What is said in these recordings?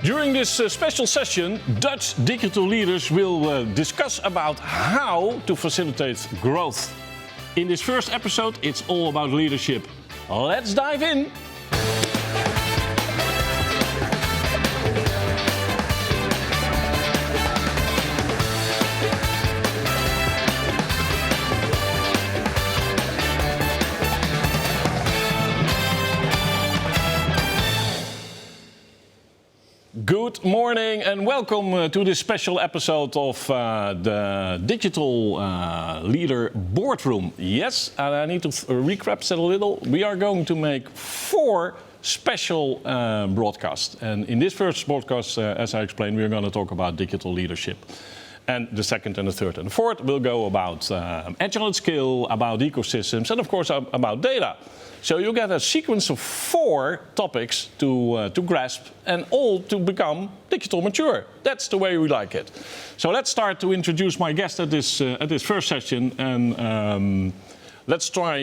During this special session, Dutch digital leaders will discuss about how to facilitate growth. In this first episode, it's all about leadership. Let's dive in. Good morning and welcome to this special episode of the Digital Leader Boardroom. Yes, and I need to recap that a little. We are going to make 4 special broadcasts. And in this first broadcast, as I explained, we're going to talk about digital leadership. And the second and the third and the fourth will go about agile at scale, about ecosystems, and of course about data. So you get a sequence of 4 topics to grasp and all to become digital mature. That's the way we like it. So let's start to introduce my guest at this first session, and let's try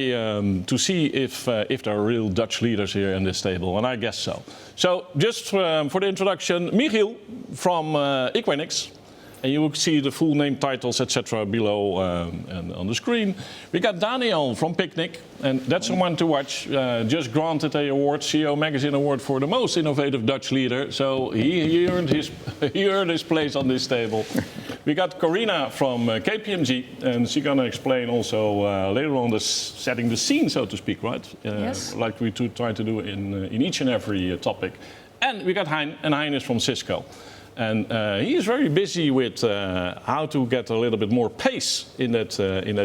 to see if there are real Dutch leaders here in this table, and I guess so. So just for the introduction, Michiel from Equinix. And you will see the full name, titles, etc. below and on the screen. We got Daniel from Picnic, and that's the one to watch. Just granted an award, CEO Magazine Award for the most innovative Dutch leader. So he earned his place on this table. We got Karina from KPMG, and she's gonna explain also later on setting the scene, so to speak, right? Yes. Like we try to do in each and every topic. And we got Hein, and Hein is from Cisco. And he is very busy with how to get a little bit more pace in that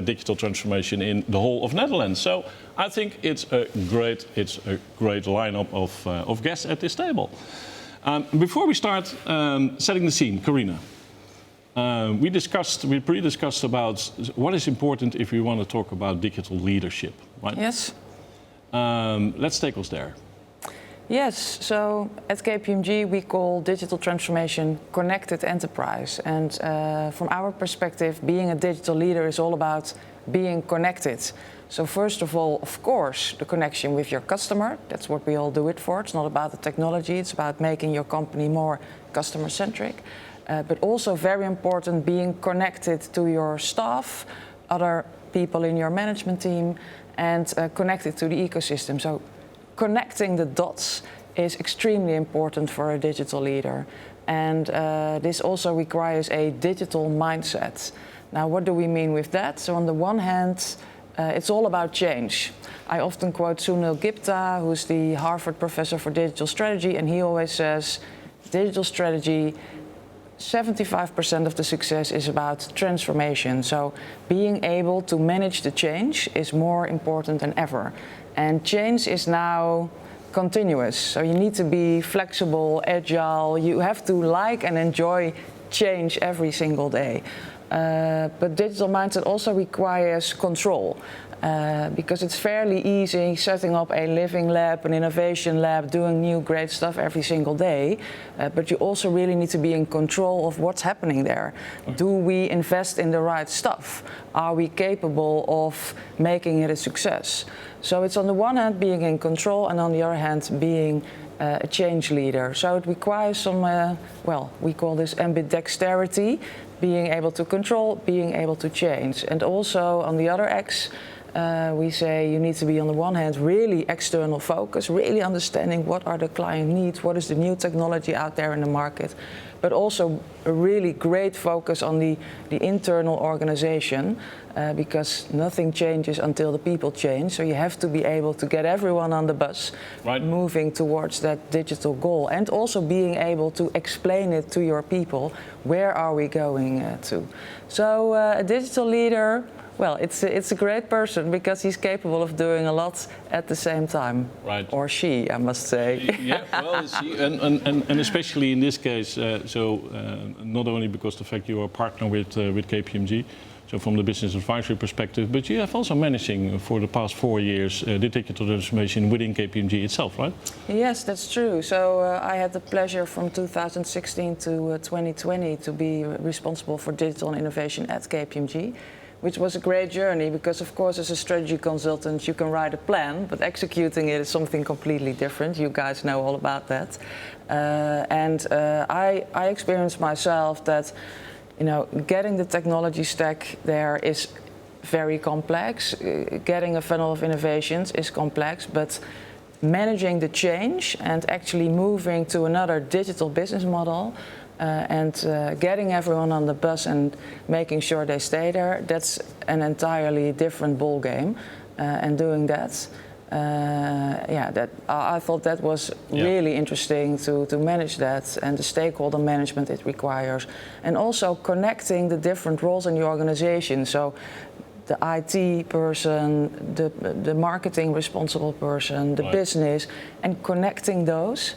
digital transformation in the whole of Netherlands. So I think it's a great lineup of guests at this table. Before we start setting the scene, Karina, we pre-discussed about what is important if we want to talk about digital leadership, right? Yes. Let's take us there. Yes, so at KPMG we call digital transformation connected enterprise. And from our perspective, being a digital leader is all about being connected. So first of all, of course, the connection with your customer. That's what we all do it for. It's not about the technology, it's about making your company more customer-centric. But also very important, being connected to your staff, other people in your management team, and connected to the ecosystem. So connecting the dots is extremely important for a digital leader. And this also requires a digital mindset. Now, what do we mean with that? So on the one hand, it's all about change. I often quote Sunil Gupta, who's the Harvard professor for digital strategy, and he always says, digital strategy, 75% of the success is about transformation. So being able to manage the change is more important than ever. And change is now continuous. So you need to be flexible, agile. You have to like and enjoy change every single day. But digital mindset also requires control. Because it's fairly easy setting up a living lab, an innovation lab, doing new great stuff every single day. But you also really need to be in control of what's happening there. Do we invest in the right stuff? Are we capable of making it a success? So it's on the one hand being in control, and on the other hand being a change leader. So it requires some, we call this ambidexterity, being able to control, being able to change. And also on the other X, we say you need to be on the one hand really external focus, really understanding what are the client needs, what is the new technology out there in the market, but also a really great focus on the internal organization, because nothing changes until the people change. So you have to be able to get everyone on the bus, right, moving towards that digital goal, and also being able to explain it to your people. Where are we going to? So a digital leader, well, it's a great person because he's capable of doing a lot at the same time. Right. Or she, I must say. Yeah, well, she, and especially in this case, not only because the fact you are a partner with KPMG, so from the business advisory perspective, but you have also managing for the past 4 years the digital transformation within KPMG itself, right? Yes, that's true. So I had the pleasure from 2016 to 2020 to be responsible for digital and innovation at KPMG. which was a great journey because, of course, as a strategy consultant, you can write a plan, but executing it is something completely different. You guys know all about that. I experienced myself that, getting the technology stack there is very complex. Getting a funnel of innovations is complex, but managing the change and actually moving to another digital business model getting everyone on the bus and making sure they stay there, that's an entirely different ball game. And doing that, I thought that was really interesting to manage that and the stakeholder management it requires. And also connecting the different roles in the organization. So the IT person, the marketing responsible person, the business, and connecting those.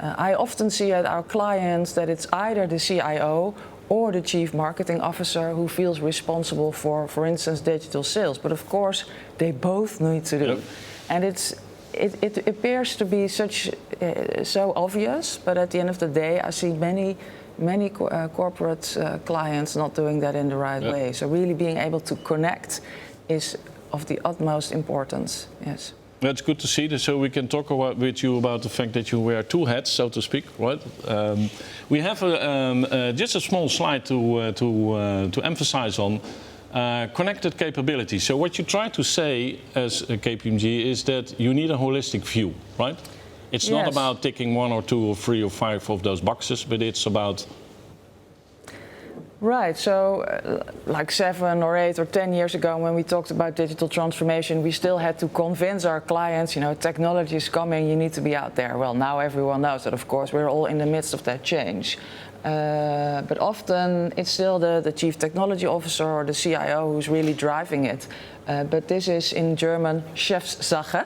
I often see at our clients that it's either the CIO or the chief marketing officer who feels responsible for instance, digital sales. But of course, they both need to do. Yep. And it appears to be so obvious, but at the end of the day, I see many corporate clients not doing that in the right way. So really being able to connect is of the utmost importance. Yes. That's good to see. So we can talk with you about the fact that you wear two hats, so to speak, right? We have just a small slide to emphasize on connected capability. So what you try to say as a KPMG is that you need a holistic view, right? It's not about ticking 1 or 2 or 3 or 5 of those boxes, but it's about... Right, so like 7 or 8 or 10 years ago when we talked about digital transformation, we still had to convince our clients, technology is coming, you need to be out there. Well, now everyone knows that, of course, we're all in the midst of that change. But often it's still the chief technology officer or the CIO who's really driving it. But this is in German Chefsache.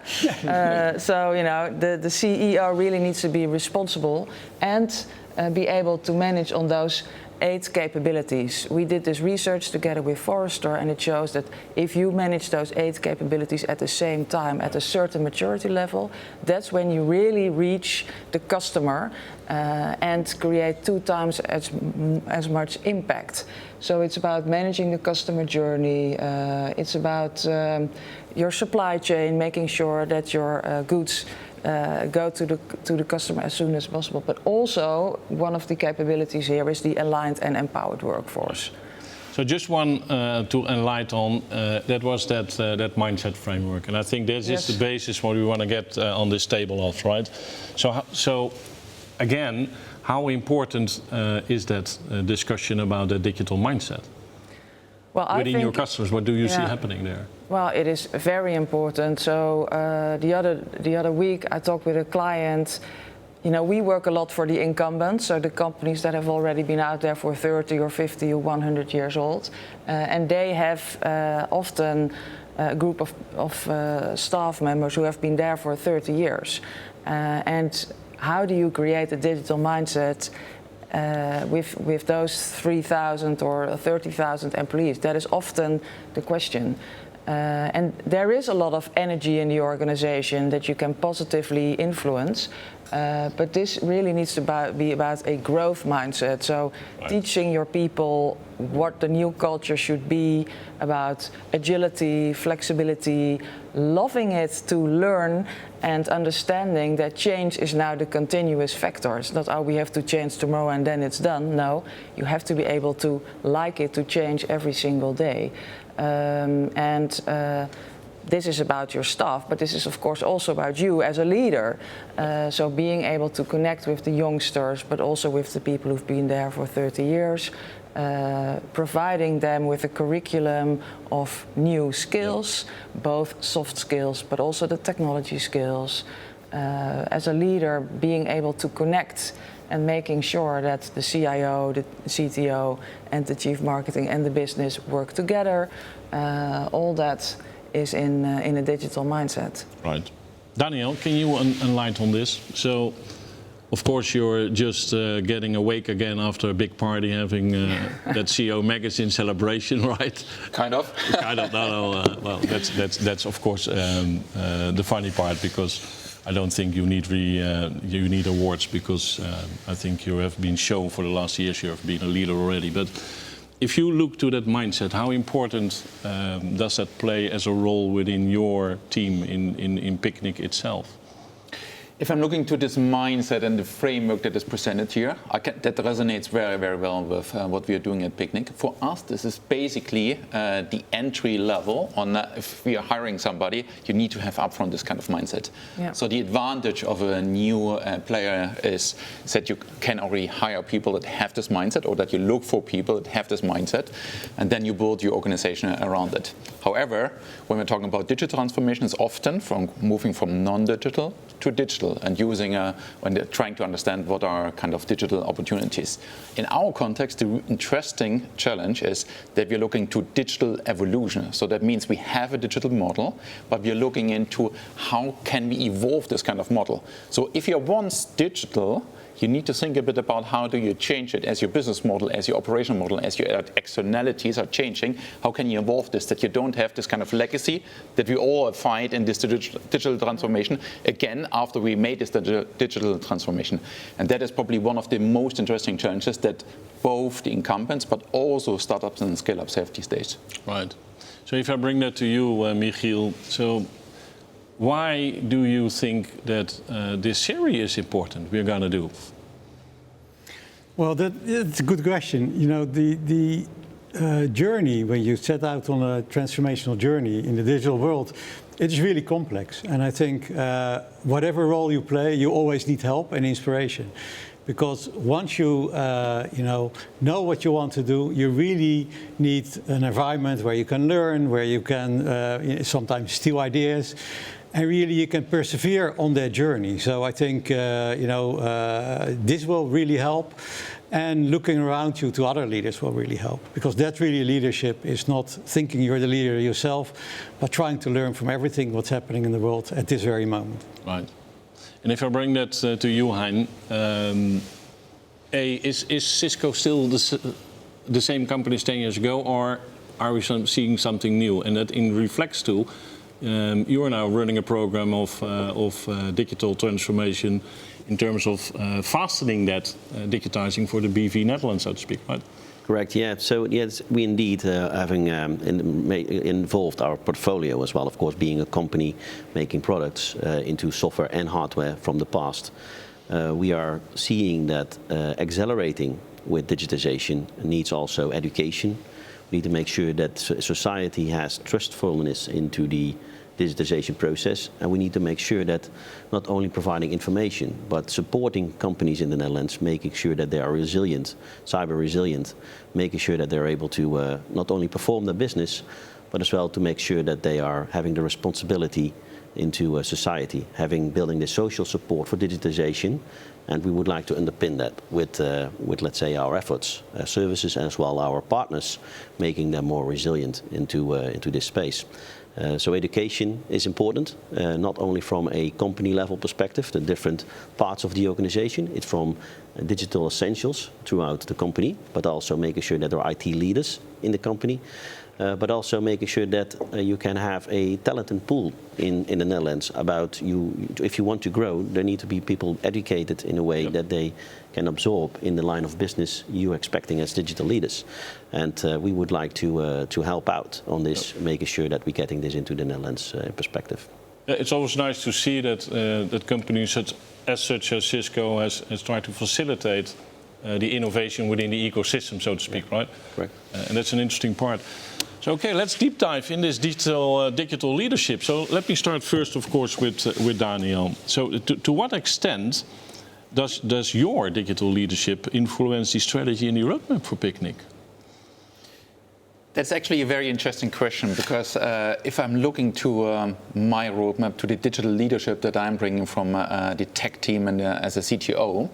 So, the CEO really needs to be responsible and be able to manage on those 8 capabilities. We did this research together with Forrester, and it shows that if you manage those 8 capabilities at the same time at a certain maturity level, that's when you really reach the customer and create 2 times as much impact. So it's about managing the customer journey. It's about your supply chain, making sure that your goods go to the customer as soon as possible. But also, one of the capabilities here is the aligned and empowered workforce. So just one to enlighten on, that was that mindset framework. And I think this is the basis what we want to get on this table of, right? So again, how important is that discussion about the digital mindset? Well, within your customers, what do you see happening there? Well, it is very important. So the other week I talked with a client. We work a lot for the incumbents, so the companies that have already been out there for 30 or 50 or 100 years old. And they have often a group of staff members who have been there for 30 years. And how do you create a digital mindset with those 3,000 or 30,000 employees? That is often the question. And there is a lot of energy in the organization that you can positively influence, but this really needs to be about a growth mindset. So teaching your people what the new culture should be about agility, flexibility, loving it to learn and understanding that change is now the continuous factor. It's not, we have to change tomorrow and then it's done. No, you have to be able to like it to change every single day. This is about your staff, but this is of course also about you as a leader. So being able to connect with the youngsters, but also with the people who've been there for 30 years, providing them with a curriculum of new skills, both soft skills, but also the technology skills. As a leader, being able to connect and making sure that the CIO, the CTO, and the chief marketing and the business work together. All that is in a digital mindset. Right. Daniel, can you enlighten on this? So, of course, you're just getting awake again after a big party, having that CEO magazine celebration, right? Kind of. Kind of. No. Well, that's of course the funny part, because I don't think you need awards, because I think you have been shown for the last years you have been a leader already. But if you look to that mindset, how important does that play as a role within your team in Picnic itself? If I'm looking to this mindset and the framework that is presented here, that resonates very, very well with what we are doing at Picnic. For us, this is basically the entry level on if we are hiring somebody, you need to have upfront this kind of mindset. Yeah. So the advantage of a new player is that you can already hire people that have this mindset, or that you look for people that have this mindset, and then you build your organization around it. However, when we're talking about digital transformation, it's often from moving from non-digital to digital, and using when they're trying to understand what are kind of digital opportunities. In our context, the interesting challenge is that we're looking to digital evolution. So that means we have a digital model, but we're looking into how can we evolve this kind of model. So if you're once digital, you need to think a bit about how do you change it as your business model, as your operational model, as your externalities are changing. How can you evolve this, that you don't have this kind of legacy that we all fight in this digital transformation again after we made this digital transformation. And that is probably one of the most interesting challenges that both the incumbents but also startups and scale-ups have these days. Right. So if I bring that to you, Michiel, so why do you think that this series is important we're going to do? Well, that's a good question. You know, the journey, when you set out on a transformational journey in the digital world, it's really complex. And I think whatever role you play, you always need help and inspiration. Because once you know what you want to do, you really need an environment where you can learn, where you can sometimes steal ideas, and really you can persevere on that journey. So I think this will really help, and looking around you to other leaders will really help, because that's really leadership. Is not thinking you're the leader yourself, but trying to learn from everything what's happening in the world at this very moment. Right. And if I bring that to you, Hein, is Cisco still the same company as 10 years ago, or are we seeing something new? And that in reflects to, you are now running a program of digital transformation in terms of fastening that digitizing for the BV Netherlands, so to speak, right? Correct, yeah. So yes, we indeed having involved our portfolio as well, of course, being a company making products into software and hardware from the past. We are seeing that accelerating with digitization needs also education. We need to make sure that society has trustfulness into the digitization process, and we need to make sure that not only providing information, but supporting companies in the Netherlands, making sure that they are resilient, cyber resilient, making sure that they're able to not only perform their business, but as well to make sure that they are having the responsibility into society, building the social support for digitization. And we would like to underpin that with let's say, our efforts, services, as well our partners, making them more resilient into this space. So education is important, not only from a company level perspective, the different parts of the organization. It's from digital essentials throughout the company, but also making sure that there are IT leaders in the company. But also making sure that you can have a talented pool in the Netherlands about you. If you want to grow, there need to be people educated in a way that they can absorb in the line of business you're expecting as digital leaders. And we would like to help out on this, making sure that we're getting this into the Netherlands perspective. It's always nice to see that that companies such as Cisco has tried to facilitate the innovation within the ecosystem, so to speak, right? Correct. And that's an interesting part. So, okay, let's deep dive in this digital leadership. So let me start first, of course, with Daniel. So to what extent does your digital leadership influence the strategy and the roadmap for Picnic? That's actually a very interesting question, because if I'm looking to my roadmap, to the digital leadership that I'm bringing from the tech team and as a CTO,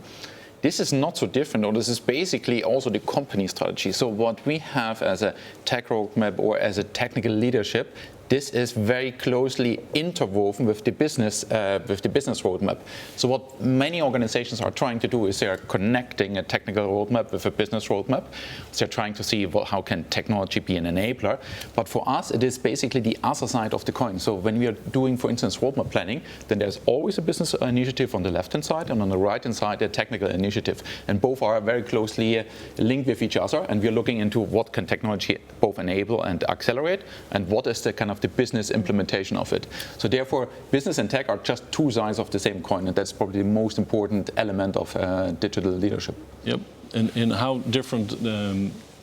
this is not so different, or this is basically also the company strategy. So what we have as a tech roadmap or as a technical leadership, this is very closely interwoven with the business roadmap. So what many organizations are trying to do is they are connecting a technical roadmap with a business roadmap. So they're trying to see how can technology be an enabler. But for us, it is basically the other side of the coin. So when we are doing, for instance, roadmap planning, then there's always a business initiative on the left-hand side, and on the right-hand side, a technical initiative. And both are very closely linked with each other. And we're looking into what can technology both enable and accelerate, and what is the kind of the business implementation of it. So therefore, business and tech are just two sides of the same coin, and that's probably the most important element of digital leadership. Yep. And how different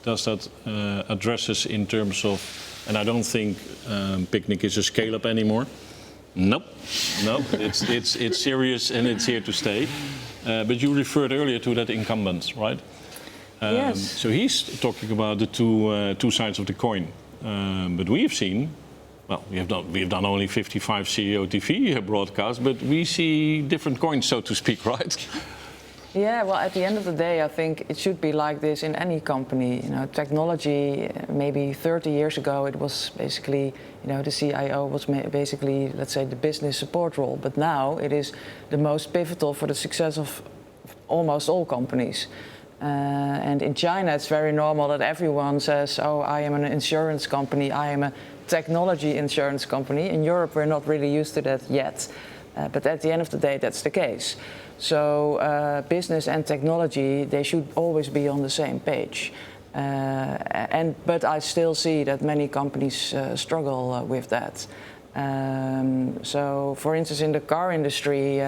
does that address us in terms of, and I don't think Picnic is a scale-up anymore. Nope. It's serious and it's here to stay. But you referred earlier to that incumbent, right? Yes. So he's talking about the two sides of the coin. But we've seen, well, we have done only 55 CIO TV broadcasts, but we see different coins, so to speak, right? Yeah, well, at the end of the day, I think it should be like this in any company. You know, technology, maybe 30 years ago, it was basically, the CIO was basically, let's say, the business support role. But now it is the most pivotal for the success of almost all companies. And in China, it's very normal that everyone says, oh, I am an insurance company, I am a technology insurance company. In Europe, we're not really used to that yet. But at the end of the day, that's the case. So business and technology, they should always be on the same page. But I still see that many companies struggle with that. So, for instance, in the car industry,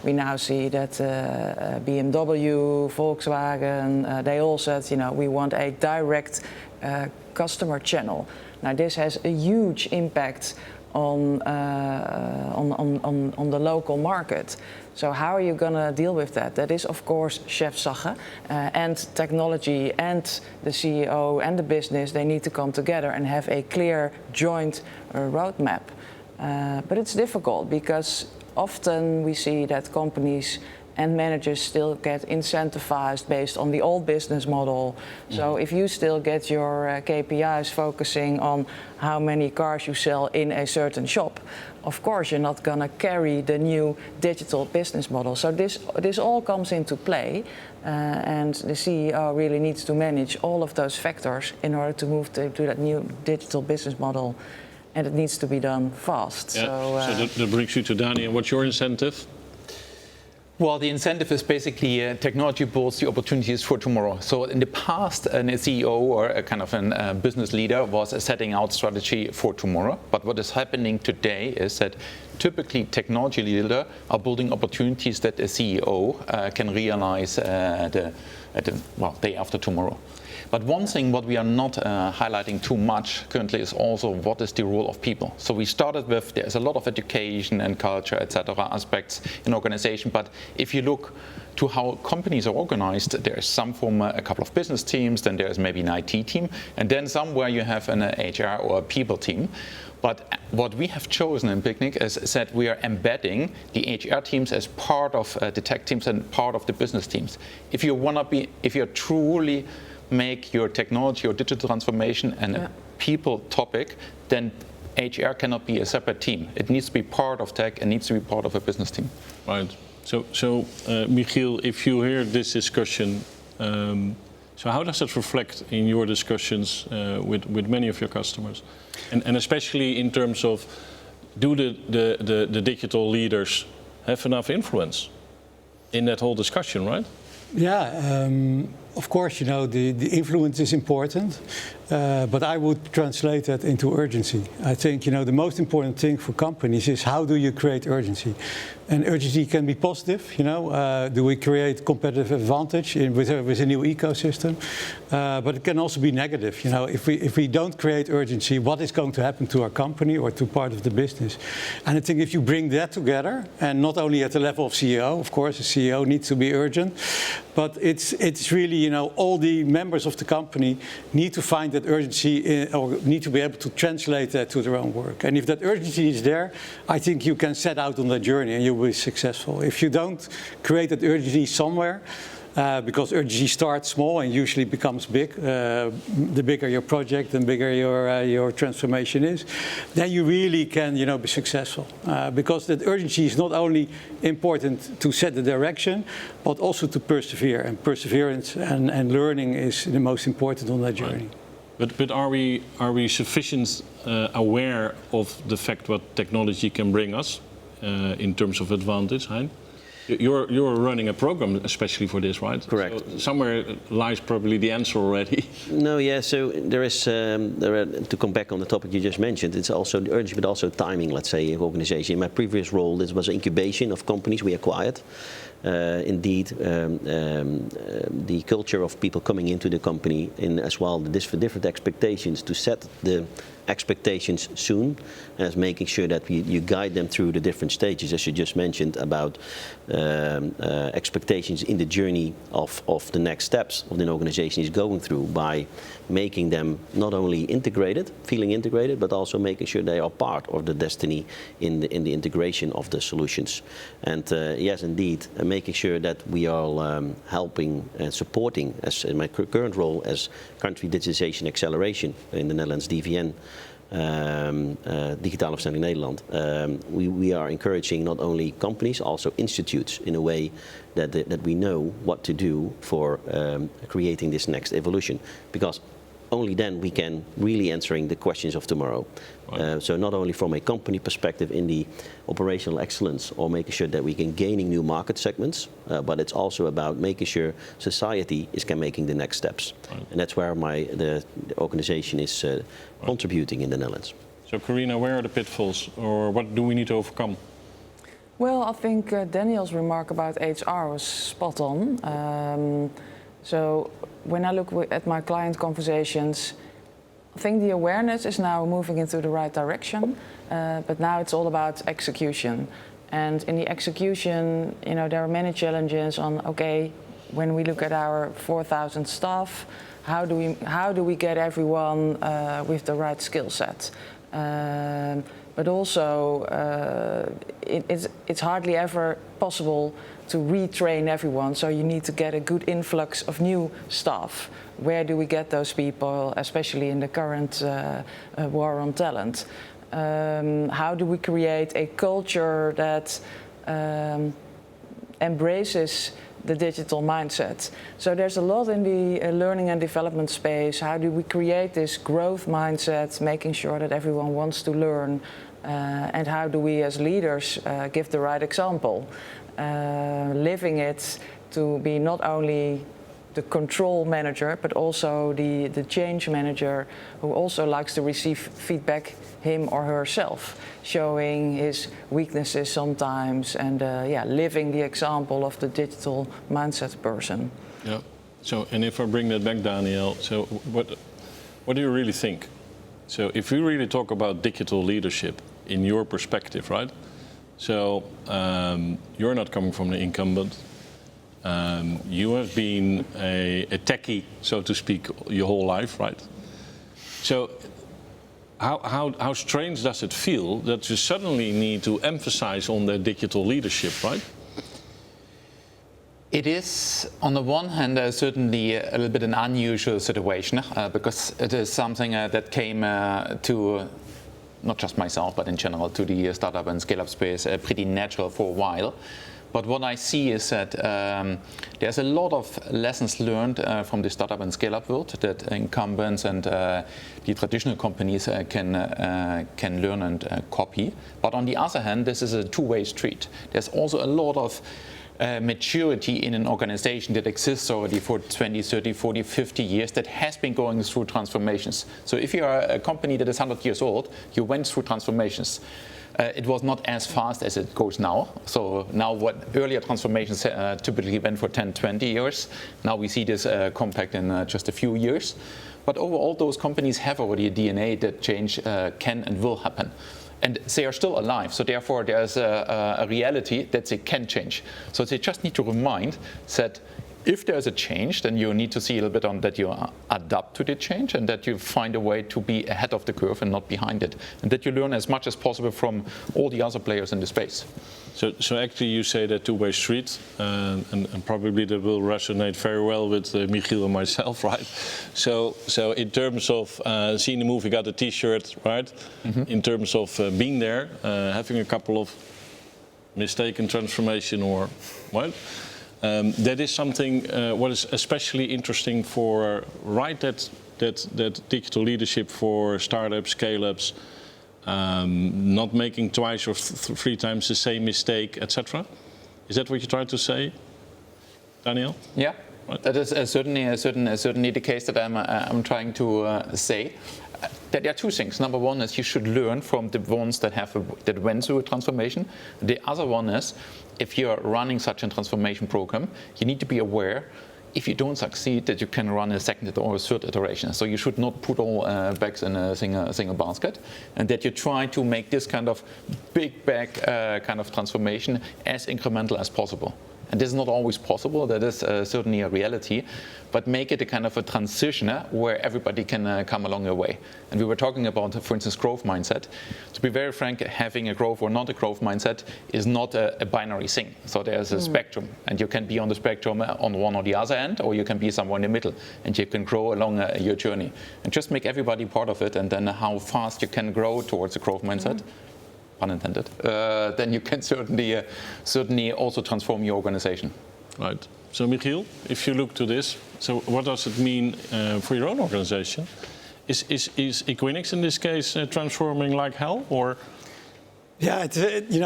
we now see that BMW, Volkswagen, they all said, we want a direct customer channel. Now, this has a huge impact on the local market. So how are you going to deal with that? That is, of course, Chefsache, and technology and the CEO and the business, they need to come together and have a clear joint roadmap. But it's difficult because often we see that companies and managers still get incentivized based on the old business model. So if you still get your KPIs focusing on how many cars you sell in a certain shop, of course you're not going to carry the new digital business model. So this all comes into play, and the CEO really needs to manage all of those factors in order to move to that new digital business model. And it needs to be done fast. Yeah. So that brings you to Dani. And what's your incentive? Well, the incentive is basically technology builds the opportunities for tomorrow. So in the past, a CEO or a kind of a business leader was setting out strategy for tomorrow. But what is happening today is that typically technology leaders are building opportunities that a CEO can realize day after tomorrow. But one thing what we are not highlighting too much currently is also what is the role of people. So we started with there's a lot of education and culture, etc. aspects in organization. But if you look to how companies are organized, there's some from a couple of business teams, then there's maybe an IT team, and then somewhere you have an HR or a people team. But what we have chosen in Picnic is that we are embedding the HR teams as part of the tech teams and part of the business teams. If you're truly make your technology or digital transformation and a people topic, then HR cannot be a separate team. It needs to be part of tech and needs to be part of a business team. Right. So Michiel, if you hear this discussion, so how does that reflect in your discussions with many of your customers? And especially in terms of, do the digital leaders have enough influence in that whole discussion, right? Yeah, of course, the influence is important, but I would translate that into urgency. I think, the most important thing for companies is how do you create urgency? And urgency can be positive, do we create competitive advantage with a new ecosystem? But it can also be negative, if we don't create urgency, what is going to happen to our company or to part of the business? And I think if you bring that together, and not only at the level of CEO, of course, the CEO needs to be urgent, but it's really, all the members of the company need to find that urgency or need to be able to translate that to their own work. And if that urgency is there, I think you can set out on that journey and you'll be successful. If you don't create that urgency somewhere, because urgency starts small and usually becomes big. The bigger your project, the bigger your transformation is, then you really can, be successful. Because that urgency is not only important to set the direction, but also to persevere. And perseverance and learning is the most important on that journey. But are we sufficient aware of the fact what technology can bring us in terms of advantage, Hein? You're running a program especially for this, right? Correct. So somewhere lies probably the answer already. No, yeah. So there is to come back on the topic you just mentioned. It's also the urgency, but also timing. Let's say in organization. In my previous role, this was incubation of companies we acquired. Indeed, the culture of people coming into the company, in as well the different expectations, to set the expectations soon, as making sure that you guide them through the different stages, as you just mentioned, about expectations in the journey of the next steps of the organization is going through, by making them not only integrated, feeling integrated, but also making sure they are part of the destiny in the integration of the solutions. And yes, indeed, making sure that we are helping and supporting, as in my current role as country digitization acceleration in the Netherlands, DVN, Digitale Versnelling Nederland. We are encouraging not only companies, also institutes, in a way that we know what to do for creating this next evolution, because only then we can really answering the questions of tomorrow. Right. So not only from a company perspective in the operational excellence or making sure that we can gaining new market segments, but it's also about making sure society is making the next steps. Right. And that's where the organization is contributing in the Netherlands. So Karina, where are the pitfalls, or what do we need to overcome? Well, I think Daniel's remark about HR was spot on. So when I look at my client conversations, I think the awareness is now moving into the right direction, but now it's all about execution. And in the execution, there are many challenges on, okay, when we look at our 4,000 staff, how do we get everyone with the right skill set? But also, it's hardly ever possible to retrain everyone, so you need to get a good influx of new staff. Where do we get those people, especially in the current war on talent? How do we create a culture that embraces the digital mindset? So there's a lot in the learning and development space. How do we create this growth mindset, making sure that everyone wants to learn? And how do we as leaders give the right example? Living it to be not only the control manager, but also the change manager who also likes to receive feedback him or herself, showing his weaknesses sometimes, and living the example of the digital mindset person. Yeah. So, and if I bring that back, Daniel, so what do you really think? So if we really talk about digital leadership in your perspective, right? So you're not coming from the incumbent. You have been a techie, so to speak, your whole life, right? So how strange does it feel that you suddenly need to emphasize on the digital leadership, right? It is, on the one hand, certainly a little bit an unusual situation, because it is something that came to not just myself, but in general to the startup and scale-up space pretty natural for a while. But what I see is that there's a lot of lessons learned from the startup and scale-up world that incumbents and the traditional companies can learn and copy. But on the other hand, this is a two-way street. There's also a lot of maturity in an organization that exists already for 20, 30, 40, 50 years that has been going through transformations. So if you are a company that is 100 years old, you went through transformations. It was not as fast as it goes now. So now what earlier transformations typically went for 10, 20 years, now we see this compact in just a few years. But overall, those companies have already a DNA that change can and will happen. And they are still alive, so therefore there's a reality that they can change. So they just need to remind that if there's a change, then you need to see a little bit on that you adapt to the change and that you find a way to be ahead of the curve and not behind it, and that you learn as much as possible from all the other players in the space. So actually you say that two-way street, and probably that will resonate very well with Michiel and myself, right? So in terms of seeing the movie, got a T-shirt, right? In terms of being there, having a couple of mistaken transformation or what? That is something what is especially interesting for that digital leadership for startups, scale-ups, not making twice or three times the same mistake, etc. Is that what you try to say, Daniel? Yeah, right. That is certainly the case that I'm trying to say. There are two things. Number one is you should learn from the ones that went through a transformation. The other one is, if you're running such a transformation program, you need to be aware, if you don't succeed, that you can run a second or a third iteration. So you should not put all bags in a single basket, and that you try to make this kind of big bag kind of transformation as incremental as possible. And this is not always possible, that is certainly a reality, but make it a kind of a transition where everybody can come along the way. And we were talking about, for instance, growth mindset. To be very frank, having a growth or not a growth mindset is not a binary thing. So there's a spectrum, and you can be on the spectrum on one or the other end, or you can be somewhere in the middle, and you can grow along your journey. And just make everybody part of it, and then how fast you can grow towards a growth mindset, pun intended, then you can certainly also transform your organization. Right. So Michiel, if you look to this, so what does it mean for your own organization? Is Equinix in this case transforming like hell, or? Yeah,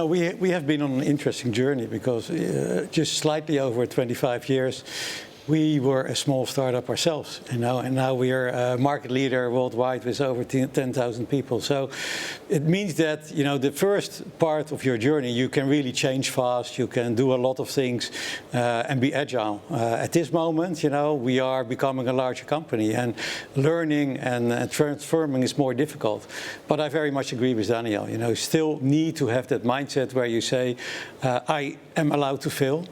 we have been on an interesting journey because just slightly over 25 years, we were a small startup ourselves, and now we are a market leader worldwide with over 10,000 people. So it means that the first part of your journey, you can really change fast, you can do a lot of things and be agile. At this moment, we are becoming a larger company, and learning and transforming is more difficult. But I very much agree with Daniel. You still need to have that mindset where you say, I am allowed to fail.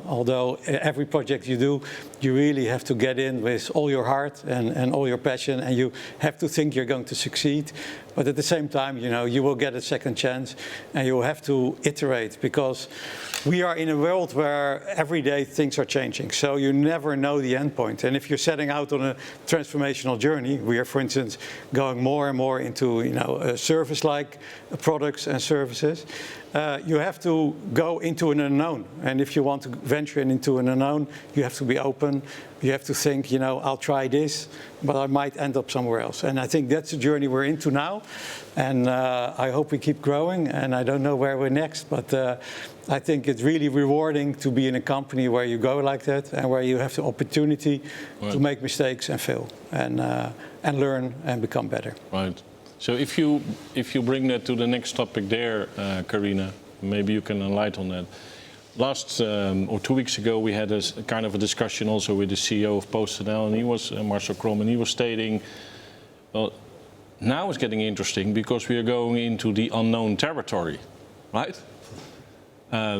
Although every project you do, you really have to get in with all your heart and all your passion, and you have to think you're going to succeed. But at the same time, you will get a second chance, and you will have to iterate, because we are in a world where every day things are changing. So you never know the end point. And if you're setting out on a transformational journey, we are, for instance, going more and more into service-like products and services. You have to go into an unknown. And if you want to venture into an unknown, you have to be open. You have to think, I'll try this, but I might end up somewhere else. And I think that's the journey we're into now. And I hope we keep growing. And I don't know where we're next, but I think it's really rewarding to be in a company where you go like that, and where you have the opportunity to make mistakes and fail, and learn and become better. Right. So if you bring that to the next topic there, Karina, maybe you can enlighten on that. Last or 2 weeks ago, we had a kind of a discussion also with the CEO of PostNL, and he was Marcel Krom, and he was stating, well, now it's getting interesting because we are going into the unknown territory, right?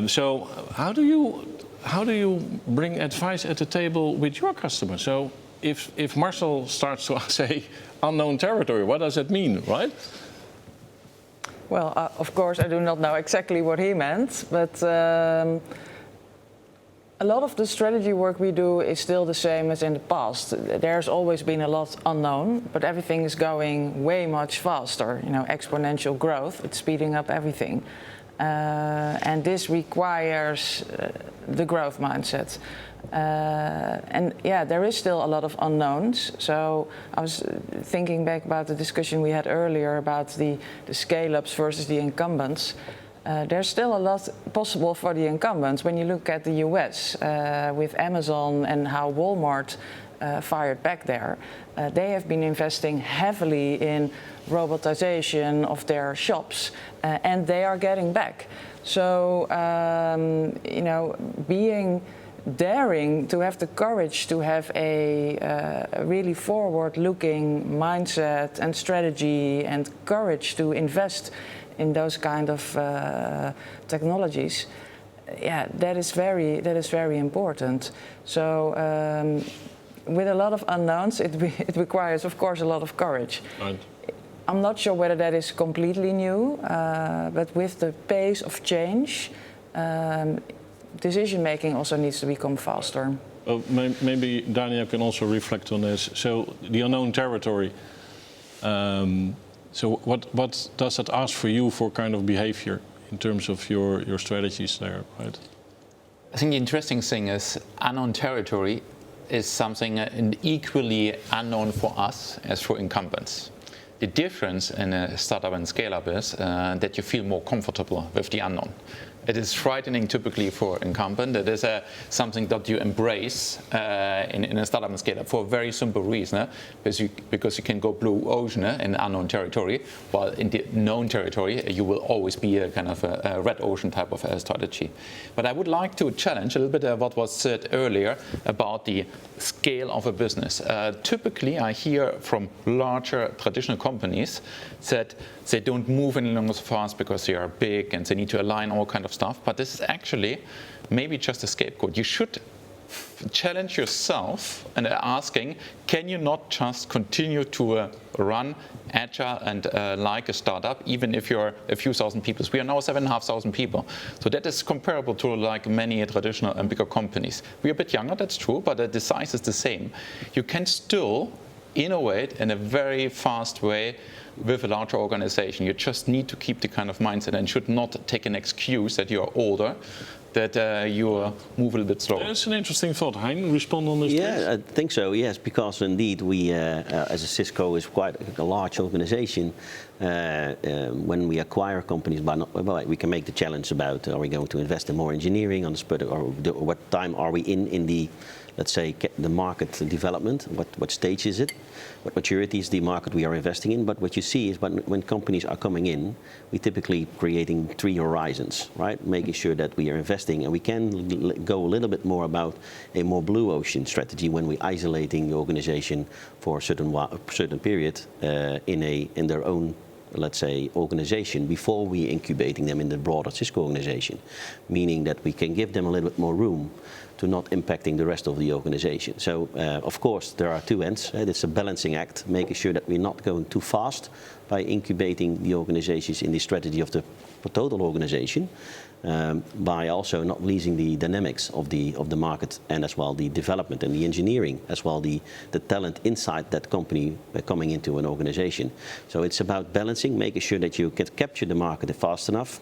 So how do you bring advice at the table with your customers? So if Marcel starts to say unknown territory, what does that mean, right? Well, of course, I do not know exactly what he meant, but a lot of the strategy work we do is still the same as in the past. There's always been a lot unknown, but everything is going way much faster. Exponential growth, it's speeding up everything. And this requires the growth mindset. And yeah, there is still a lot of unknowns. So I was thinking back about the discussion we had earlier about the scale-ups versus the incumbents. There's still a lot possible for the incumbents. When you look at the US with Amazon and how Walmart fired back there, they have been investing heavily in robotization of their shops, and they are getting back. So, being daring to have the courage to have a really forward-looking mindset and strategy, and courage to invest in those kind of technologies, yeah, that is very important. So with a lot of unknowns, it requires, of course, a lot of courage. Right. I'm not sure whether that is completely new, but with the pace of change, decision making also needs to become faster. Well, maybe Daniel can also reflect on this. So the unknown territory. So what does that ask for you for kind of behavior in terms of your strategies there, right? I think the interesting thing is unknown territory is something equally unknown for us as for incumbents. The difference in a startup and scale-up is that you feel more comfortable with the unknown. It is frightening typically for incumbent. It is something that you embrace in a startup and scale-up for a very simple reason, because you can go blue ocean in unknown territory, while in the known territory you will always be a kind of a red ocean type of strategy. But I would like to challenge a little bit what was said earlier about the scale of a business. Typically I hear from larger traditional companies that they don't move any longer so fast because they are big and they need to align all kind of stuff. But this is actually maybe just a scapegoat. You should challenge yourself and asking, can you not just continue to run agile and like a startup, even if you're a few thousand people? We are now 7,500 people. So that is comparable to like many traditional and bigger companies. We're a bit younger, that's true, but the size is the same. You can still innovate in a very fast way with a larger organization. You just need to keep the kind of mindset and should not take an excuse that you are older, that you move a little bit slower. That's an interesting thought. Hein, respond on this, Yeah, please. I think so, yes, because indeed we, as a Cisco, is quite a large organization. When we acquire companies, we can make the challenge about are we going to invest in more engineering on the spot, or what time are we in the, let's say, the market development, what stage is it, what maturity is the market we are investing in. But what you see is when companies are coming in, we typically creating 3 horizons, right? Making sure that we are investing, and we can go a little bit more about a more blue ocean strategy when we're isolating the organization for a certain period in their own, let's say, organization before we incubating them in the broader Cisco organization, meaning that we can give them a little bit more room to not impacting the rest of the organization. So, of course, there are 2 ends. It's a balancing act, making sure that we're not going too fast by incubating the organizations in the strategy of the total organization, by also not losing the dynamics of the market, and as well the development and the engineering, as well the talent inside that company coming into an organization. So it's about balancing, making sure that you can capture the market fast enough,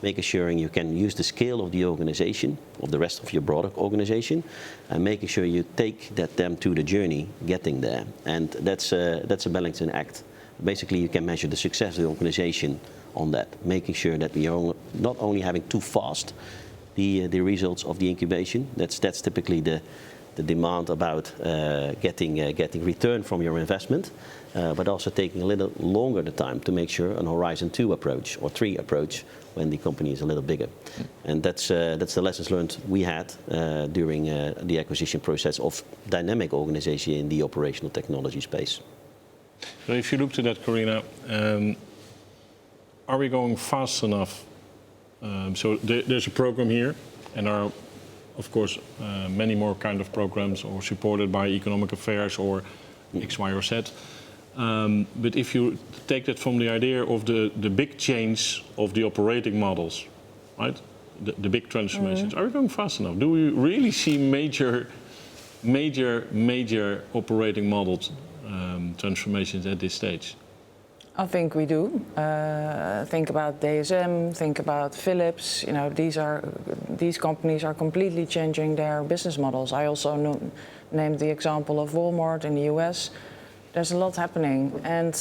making sure you can use the scale of the organization, of the rest of your broader organization, and making sure you take them to the journey getting there. And that's a balancing act. Basically, you can measure the success of the organization on that, making sure that we are not only having too fast the results of the incubation. That's typically the demand about getting return from your investment, but also taking a little longer the time to make sure an Horizon 2 approach or 3 approach when the company is a little bigger. And that's the lessons learned we had during the acquisition process of dynamic organization in the operational technology space. So if you look to that, Karina, are we going fast enough? So there's a program here, and there are, of course, many more kind of programs or supported by economic affairs or X, Y, or Z. But if you take that from the idea of the big change of the operating models, right? The big transformations, are we going fast enough? Do we really see major operating models transformations at this stage? I think we do. Think about DSM, think about Philips. You know, these companies are completely changing their business models. I also named the example of Walmart in the US. There's a lot happening, and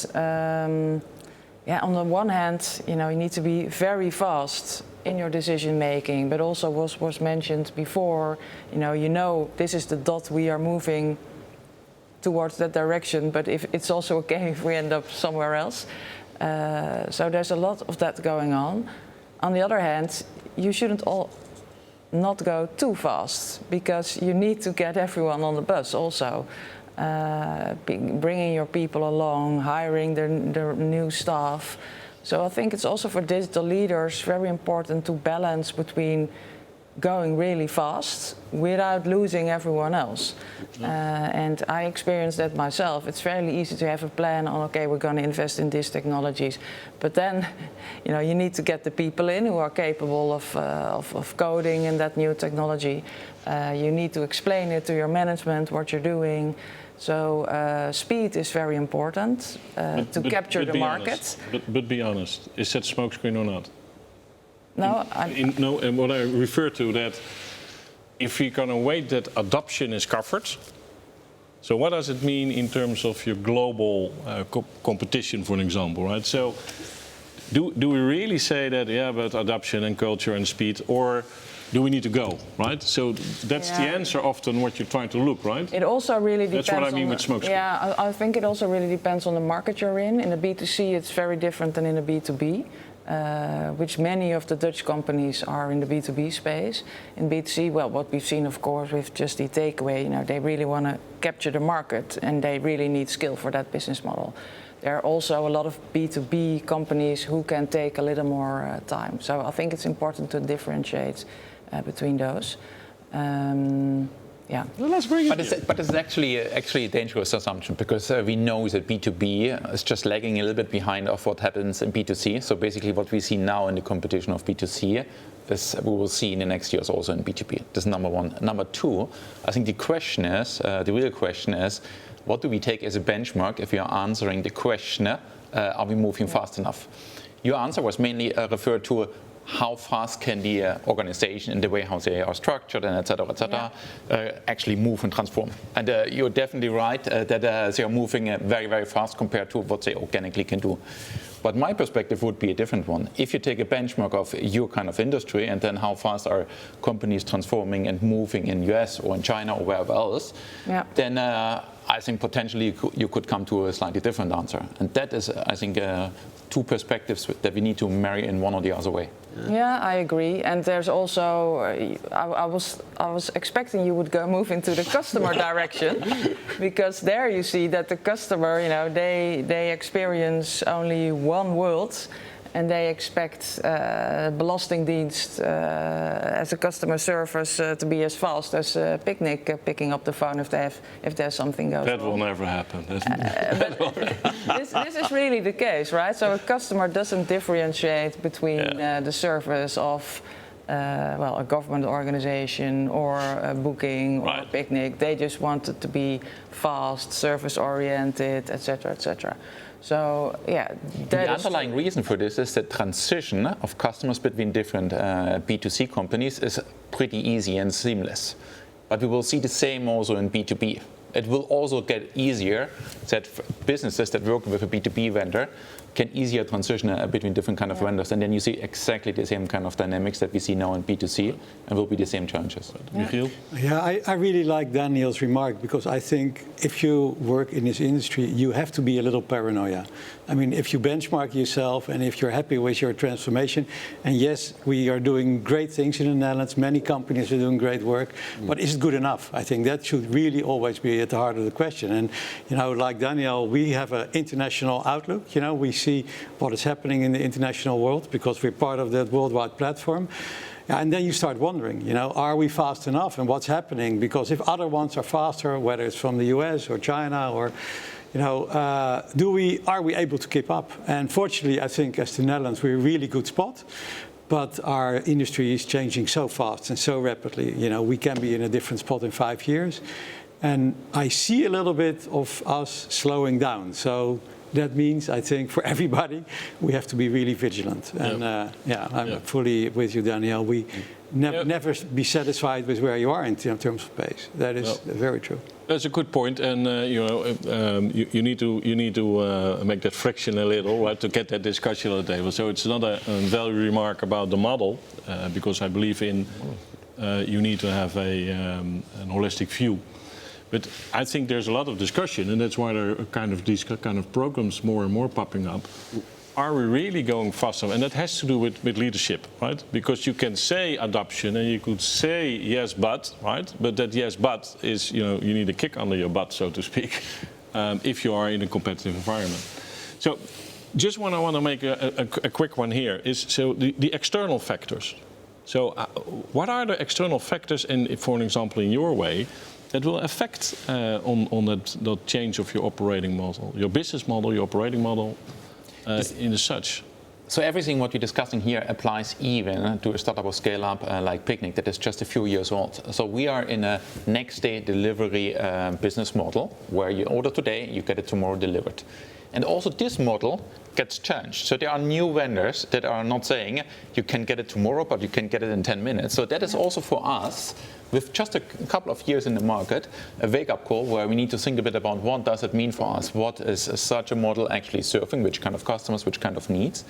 yeah, on the one hand, you know, you need to be very fast in your decision making, but also was mentioned before. You know, this is the dot we are moving towards that direction, but if it's also okay if we end up somewhere else. So there's a lot of that going on. On the other hand, you shouldn't not go too fast, because you need to get everyone on the bus also. Bringing your people along, hiring their new staff. So I think it's also for digital leaders very important to balance between going really fast without losing everyone else. And I experienced that myself. It's fairly easy to have a plan on, okay, we're going to invest in these technologies, but then, you need to get the people in who are capable of coding in that new technology. You need to explain it to your management what you're doing. So speed is very important to capture the market. But be honest, is that smokescreen or not? No, and what I refer to that, if you're going to wait that adoption is covered, so what does it mean in terms of your global competition, for an example, right? So do we really say that, yeah, but adoption and culture and speed, or do we need to go, right? So that's the answer often what you're trying to look, right? It also really depends. That's what I mean with smokescreen. Yeah, I think it also really depends on the market you're in. In the B2C, it's very different than in the B2B. Which many of the Dutch companies are in the B2B space. In B2C, well, what we've seen, of course, with Just Eat Takeaway, they really want to capture the market and they really need skill for that business model. There are also a lot of B2B companies who can take a little more time. So I think it's important to differentiate between those. Yeah. Well, let's bring it. But it's actually a dangerous assumption, because we know that B2B is just lagging a little bit behind of what happens in B2C. So basically what we see now in the competition of B2C is we will see in the next years also in B2B. That's number one. Number two, I think the question is, the real question is, what do we take as a benchmark if we are answering the question, are we moving fast enough? Your answer was mainly referred to how fast can the organization, in the way how they are structured and et cetera, actually move and transform. And you're definitely right that they are moving very, very fast compared to what they organically can do. But my perspective would be a different one. If you take a benchmark of your kind of industry and then how fast are companies transforming and moving in US or in China or wherever else, then I think potentially you could come to a slightly different answer. And that is, I think, two perspectives that we need to marry in one or the other way. Yeah, I agree. And there's also, I was expecting you would move into the customer direction, because there you see that the customer, they experience only one world. And they expect Belastingdienst as a customer service to be as fast as Picnic picking up the phone if there's something goes wrong. That will never happen. This is really the case, right? So a customer doesn't differentiate between the service of a government organization or a Booking or a Picnic. They just want it to be fast, service-oriented, etc., etc. So, the underlying reason for this is that transition of customers between different B2C companies is pretty easy and seamless. But we will see the same also in B2B. It will also get easier that businesses that work with a B2B vendor can easier transition between different kind of vendors, and then you see exactly the same kind of dynamics that we see now in B2C, and will be the same challenges. Michiel? Yeah, I really like Daniel's remark, because I think if you work in this industry, you have to be a little paranoia. I mean, if you benchmark yourself and if you're happy with your transformation, and yes, we are doing great things in the Netherlands, many companies are doing great work, but is it good enough? I think that should really always be at the heart of the question. And, like Daniel, we have an international outlook. We see what is happening in the international world because we're part of that worldwide platform. And then you start wondering, are we fast enough, and what's happening? Because if other ones are faster, whether it's from the US or China, or are we able to keep up? And fortunately, I think as the Netherlands, we're in a really good spot. But our industry is changing so fast and so rapidly. We can be in a different spot in 5 years. And I see a little bit of us slowing down. So that means, I think, for everybody, we have to be really vigilant. And I'm fully with you, Daniel. We never be satisfied with where you are in terms of pace. That is very true. That's a good point, and you need to make that friction a little, right, to get that discussion on the table. So it's not a value remark about the model, because I believe in you need to have an holistic view. But I think there's a lot of discussion, and that's why there are these kind of programs more and more popping up. Are we really going faster? And that has to do with leadership, right? Because you can say adoption and you could say yes, but, right? But that yes, but is, you need a kick under your butt, so to speak, if you are in a competitive environment. So just I want to make a quick one here is, so the external factors. So what are the external factors, for an example, in your way, that will affect on that change of your operating model, your business model, your operating model, in as such? So everything what we're discussing here applies even to a startup or scale-up like Picnic that is just a few years old. So we are in a next-day delivery business model where you order today, you get it tomorrow delivered. And also this model gets changed. So there are new vendors that are not saying you can get it tomorrow, but you can get it in 10 minutes. So that is also for us, with just a couple of years in the market, a wake-up call where we need to think a bit about what does it mean for us? What is such a model actually serving? Which kind of customers, which kind of needs?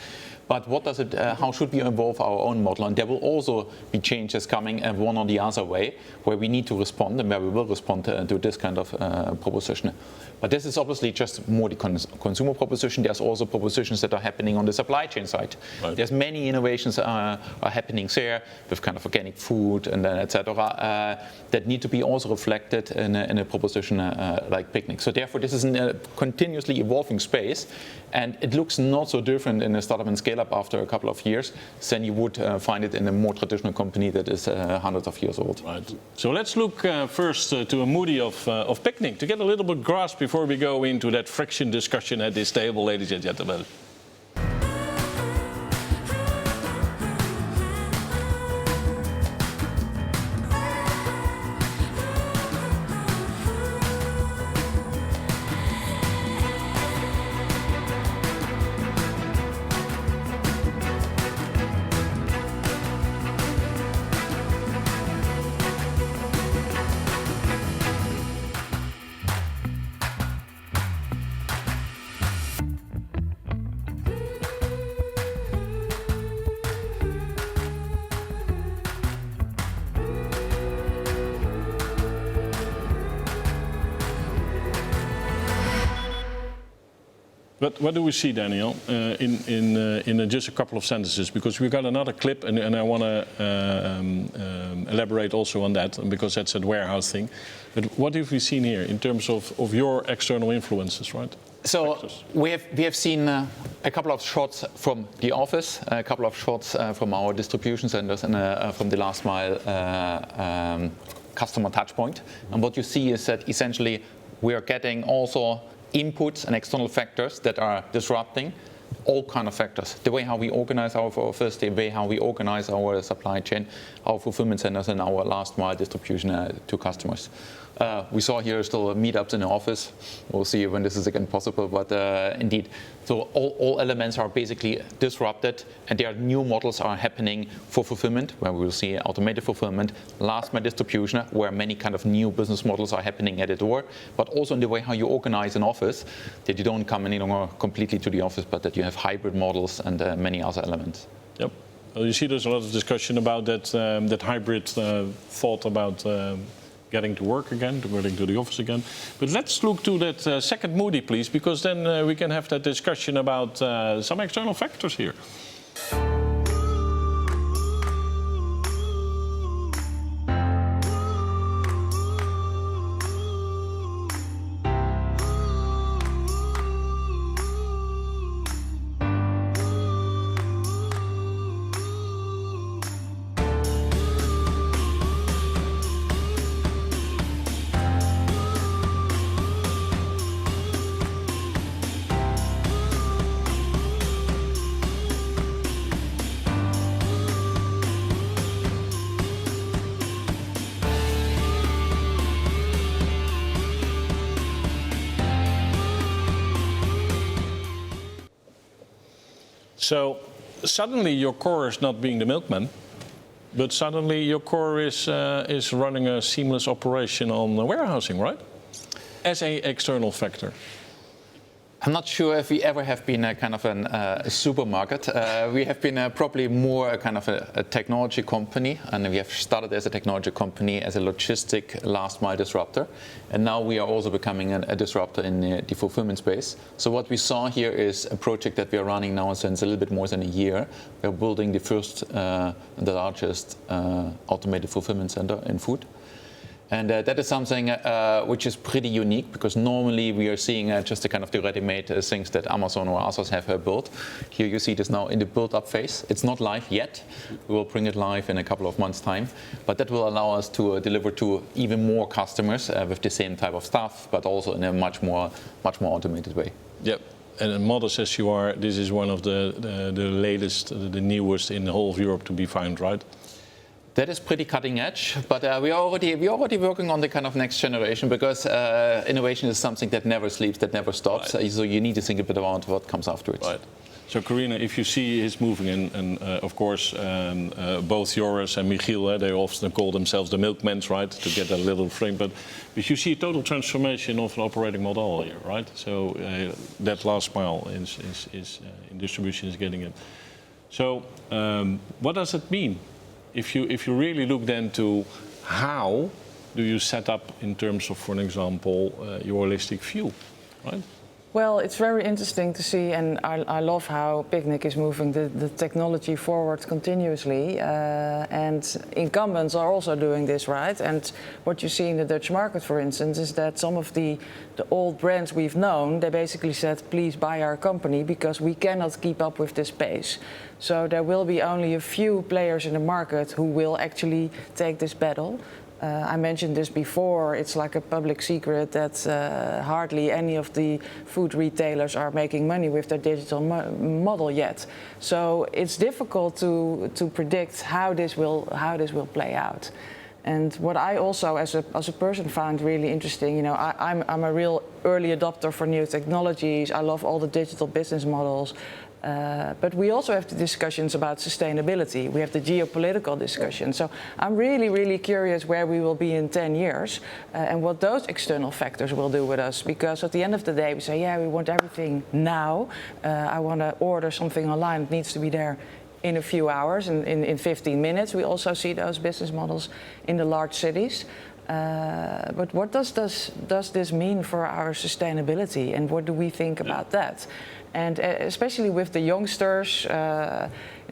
But what does it? How should we evolve our own model? And there will also be changes coming one or the other way, where we need to respond and where we will respond to this kind of proposition. But this is obviously just more the consumer proposition. There's also propositions that are happening on the supply chain side. Right. There's many innovations are happening there with kind of organic food and etc. That need to be also reflected in a proposition like Picnic. So therefore, this is a continuously evolving space, and it looks not so different in a startup and scale-up after a couple of years than you would find it in a more traditional company that is hundreds of years old. Right. So let's look first to a Moody of Picnic to get a little bit grasp before we go into that friction discussion at this table, ladies and gentlemen. But what do we see, Daniel, in just a couple of sentences? Because we've got another clip, and I want to elaborate also on that, because that's a warehouse thing. But what have we seen here in terms of your external influences, right? So Factors. we have seen a couple of shots from the office, a couple of shots from our distribution centers, and from the last mile customer touch point. And what you see is that essentially we are getting also inputs and external factors that are disrupting all kind of factors. The way how we organize our office, the way how we organize our supply chain, our fulfillment centers, and our last mile distribution to customers. We saw here still meetups in the office. We'll see when this is again possible, but indeed. So all elements are basically disrupted, and there are new models are happening for fulfillment, where we will see automated fulfillment, last mile distribution, where many kind of new business models are happening at the door, but also in the way how you organize an office, that you don't come any longer completely to the office, but that you have hybrid models and many other elements. Yep. Well, you see there's a lot of discussion about that hybrid thought about getting to work again, getting to the office again. But let's look to that second Moody, please, because then we can have that discussion about some external factors here. So suddenly your core is not being the milkman, but suddenly your core is running a seamless operation on warehousing, right? As an external factor. I'm not sure if we ever have been a kind of a supermarket. We have been probably more a kind of a technology company, and we have started as a technology company, as a logistic last mile disruptor, and now we are also becoming a disruptor in the fulfillment space. So what we saw here is a project that we are running now since a little bit more than a year. We're building the first and the largest automated fulfillment center in food. And that is something which is pretty unique, because normally we are seeing just the kind of the ready-made things that Amazon or others have built. Here you see this now in the build-up phase. It's not live yet. We will bring it live in a couple of months' time. But that will allow us to deliver to even more customers with the same type of stuff, but also in a much more automated way. Yep. And modest as you are, this is one of the latest, the newest in the whole of Europe to be found, right? That is pretty cutting edge, but we are already working on the kind of next generation, because innovation is something that never sleeps, that never stops. Right. So you need to think a bit about what comes afterwards. Right. So Karina, if you see his moving, and of course both Joris and Michiel, they often call themselves the milkmen, right, to get a little frame. But if you see a total transformation of an operating model here, right? So that last mile is in distribution is getting it. So what does it mean? If you really look then to how do you set up in terms of, for example, your holistic view, right? Well, it's very interesting to see, and I love how Picnic is moving the technology forward continuously. And incumbents are also doing this, right? And what you see in the Dutch market, for instance, is that some of the old brands we've known, they basically said, please buy our company because we cannot keep up with this pace. So there will be only a few players in the market who will actually take this battle. I mentioned this before, it's like a public secret that hardly any of the food retailers are making money with their digital model yet. So it's difficult to predict how this will play out. And what I also, as a person, found really interesting, you know, I'm a real early adopter for new technologies. I love all the digital business models. But we also have the discussions about sustainability. We have the geopolitical discussion. So I'm really, really curious where we will be in 10 years and what those external factors will do with us. Because at the end of the day, we say, yeah, we want everything now. I want to order something online. It needs to be there in a few hours, in 15 minutes. We also see those business models in the large cities. But what does this mean for our sustainability, and what do we think about that? And especially with the youngsters, you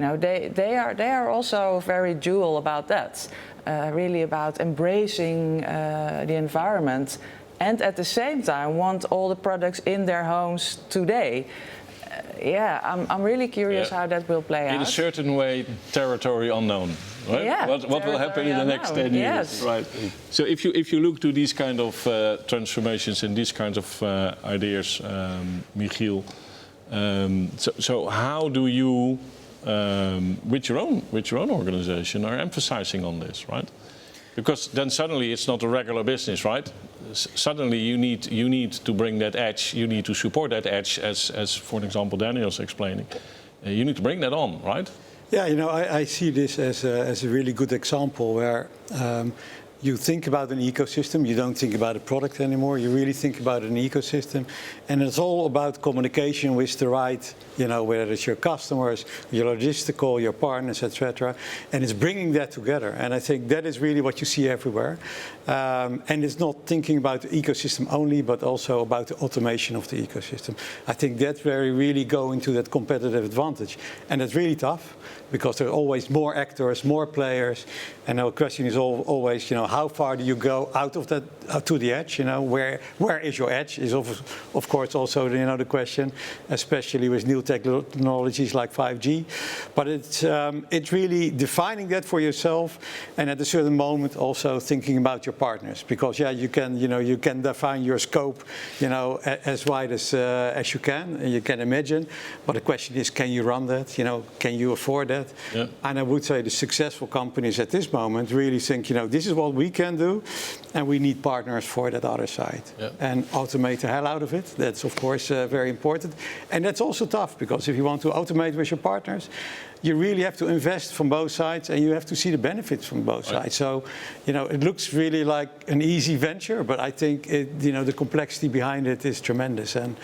know, they are also very dual about that. Really about embracing the environment, and at the same time want all the products in their homes today. Yeah, I'm really curious how that will play out. In a certain way, territory unknown, right? Yeah, what will happen in the next 10 years? Yes. Right. So if you look to these kind of transformations and these kinds of ideas, Michiel, so how do you, with your own organization, are emphasizing on this, right? Because then suddenly it's not a regular business, right? Suddenly you need to bring that edge. You need to support that edge, as for example Daniel's explaining. You need to bring that on, right? Yeah, you know, I see this as a really good example where you think about an ecosystem. You don't think about a product anymore. You really think about an ecosystem, and it's all about communication with the right, you know, whether it's your customers, your logistical, your partners, etc. And it's bringing that together. And I think that is really what you see everywhere. And it's not thinking about the ecosystem only, but also about the automation of the ecosystem. I think that's where we really go into that competitive advantage, and it's really tough because there are always more actors, more players, and our question is always, you know, how far do you go out of that to the edge? You know, where is your edge? Is of course also the question, especially with new technologies like 5G. But it's really defining that for yourself, and at a certain moment also thinking about your partners, because you can define your scope, you know, as wide as you can, and you can imagine. But the question is, can you run that? You know, can you afford that? Yeah. And I would say the successful companies at this moment really think, you know, this is what we can do, and we need partners for that other side. Yeah. And automate the hell out of it. That's of course very important, and that's also tough, because if you want to automate with your partners, you really have to invest from both sides, and you have to see the benefits from both sides. So, you know, it looks really like an easy venture, but I think the complexity behind it is tremendous, and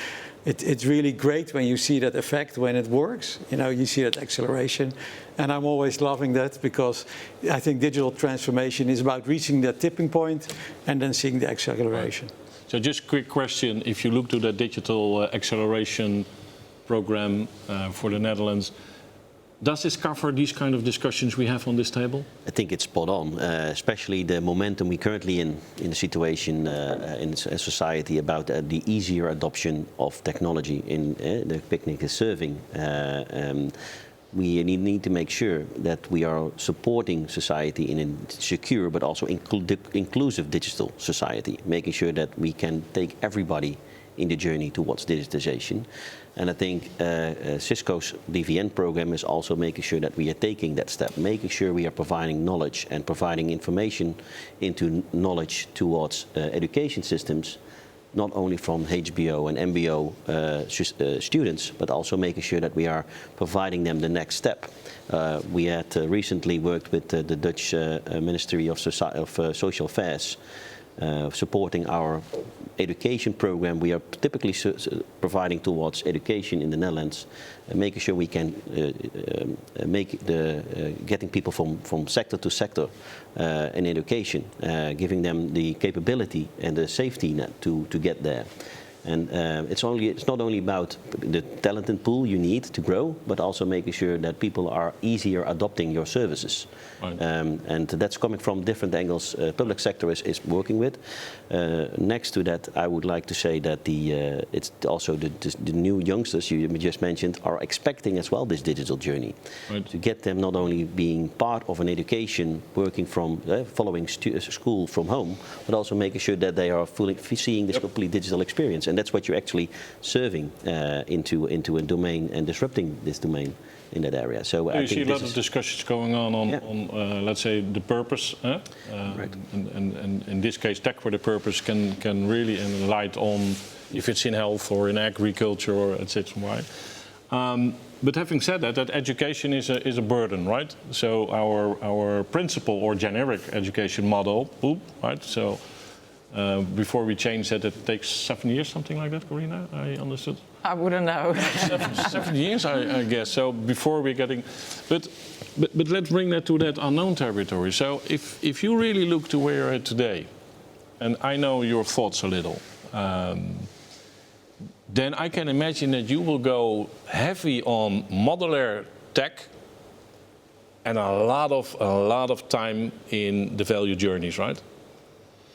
it's really great when you see that effect when it works. You know, you see that acceleration, and I'm always loving that, because I think digital transformation is about reaching that tipping point and then seeing the acceleration. Right. So, just quick question: if you look to the digital acceleration program for the Netherlands, Does this cover these kind of discussions we have on this table? I think it's spot on, especially the momentum we currently in the situation in society about the easier adoption of technology in the Picnic is serving. We need to make sure that we are supporting society in a secure but also inclusive digital society, making sure that we can take everybody in the journey towards digitization. And I think Cisco's DVN program is also making sure that we are taking that step, making sure we are providing knowledge and providing information into knowledge towards education systems, not only from HBO and MBO students, but also making sure that we are providing them the next step. We had recently worked with the Dutch Ministry of Social Affairs, supporting our education program. We are typically providing towards education in the Netherlands, making sure we can make getting people from sector to sector in education, giving them the capability and the safety net to get there. And it's not only about the talented pool you need to grow, but also making sure that people are easier adopting your services. Right. And that's coming from different angles. Public sector is working with. Next to that, I would like to say that it's also the new youngsters you just mentioned are expecting as well this digital journey. Right. To get them not only being part of an education, working from following school from home, but also making sure that they are fully seeing this complete digital experience. And that's what you're actually serving into a domain and disrupting this domain in that area. So I you see a lot of discussions going on let's say the purpose, right. and in this case tech for the purpose can really enlight on if it's in health or in agriculture or etc. Right? But having said that education is a burden, right? So our principal or generic education model, right? So. Before we change that, it takes 7 years, something like that, Karina, I understood? I wouldn't know. 7 years, I guess. So before we're getting... But let's bring that to that unknown territory. So if you really look to where you're at today, and I know your thoughts a little, then I can imagine that you will go heavy on modular tech and a lot of time in the value journeys, right?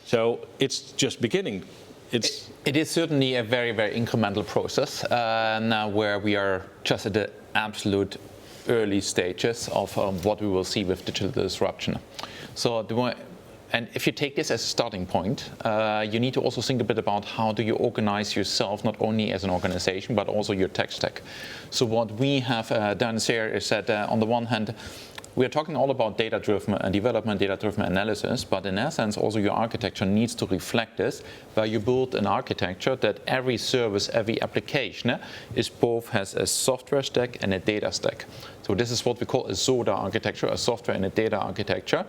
So it's just beginning. It is certainly a very, very incremental process now where we are just at the absolute early stages of what we will see with digital disruption. So and if you take this as a starting point, you need to also think a bit about how do you organize yourself, not only as an organization, but also your tech stack. So what we have done here is that on the one hand, we are talking all about data-driven development, data-driven analysis, but in essence, also your architecture needs to reflect this, where you build an architecture that every service, every application has a software stack and a data stack. So this is what we call a SODA architecture, a software and a data architecture,